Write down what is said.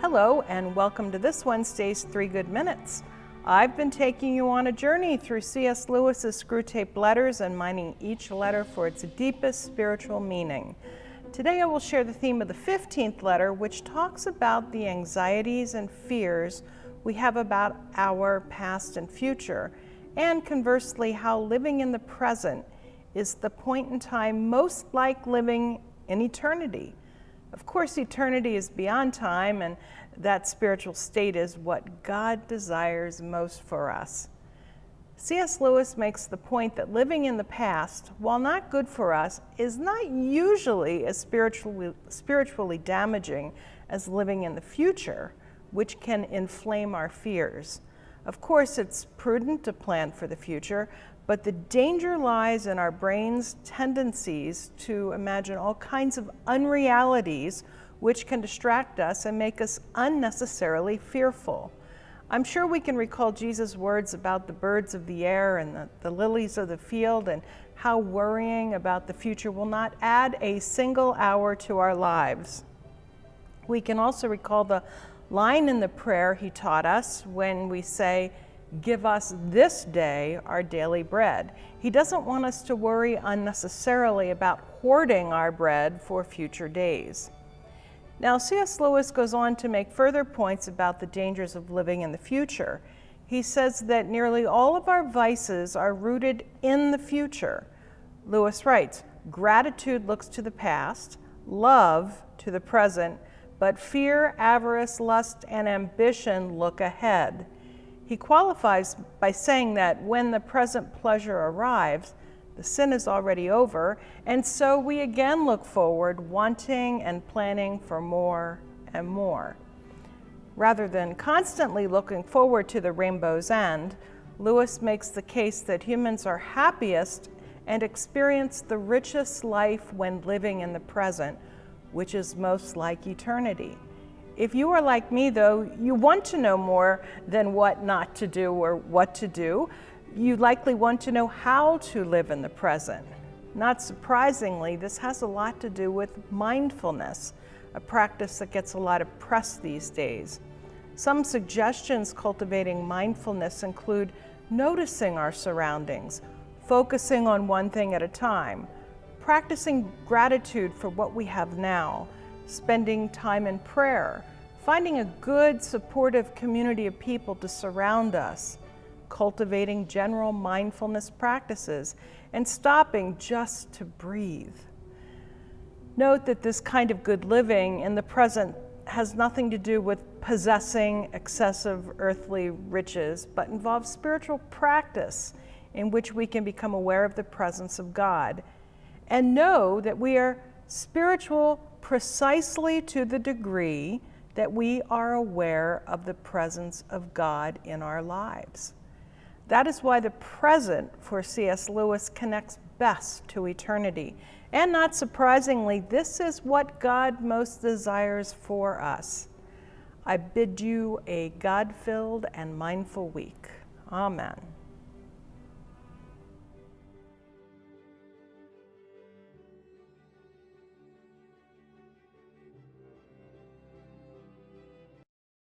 Hello, and welcome to this Wednesday's 3 Good Minutes. I've been taking you on a journey through C.S. Lewis's screw-tape letters and mining each letter for its deepest spiritual meaning. Today I will share the theme of the 15th letter, which talks about the anxieties and fears we have about our past and future, and conversely, how living in the present is the point in time most like living in eternity. Of course, eternity is beyond time, and that spiritual state is what God desires most for us. C.S. Lewis makes the point that living in the past, while not good for us, is not usually as spiritually damaging as living in the future, which can inflame our fears. Of course, it's prudent to plan for the future, but the danger lies in our brain's tendencies to imagine all kinds of unrealities which can distract us and make us unnecessarily fearful. I'm sure we can recall Jesus' words about the birds of the air and the lilies of the field, and how worrying about the future will not add a single hour to our lives. We can also recall the line in the prayer he taught us when we say, "Give us this day our daily bread." He doesn't want us to worry unnecessarily about hoarding our bread for future days. Now, C.S. Lewis goes on to make further points about the dangers of living in the future. He says that nearly all of our vices are rooted in the future. Lewis writes, "Gratitude looks to the past, love to the present, but fear, avarice, lust, and ambition look ahead." He qualifies by saying that when the present pleasure arrives, the sin is already over, and so we again look forward, wanting and planning for more and more. Rather than constantly looking forward to the rainbow's end, Lewis makes the case that humans are happiest and experience the richest life when living in the present, which is most like eternity. If you are like me, though, you want to know more than what not to do or what to do. You likely want to know how to live in the present. Not surprisingly, this has a lot to do with mindfulness, a practice that gets a lot of press these days. Some suggestions cultivating mindfulness include noticing our surroundings, focusing on one thing at a time, practicing gratitude for what we have now, spending time in prayer, finding a good, supportive community of people to surround us, cultivating general mindfulness practices, and stopping just to breathe. Note that this kind of good living in the present has nothing to do with possessing excessive earthly riches, but involves spiritual practice in which we can become aware of the presence of God and know that we are spiritual precisely to the degree that we are aware of the presence of God in our lives. That is why the present for C.S. Lewis connects best to eternity. And not surprisingly, this is what God most desires for us. I bid you a God-filled and mindful week. Amen.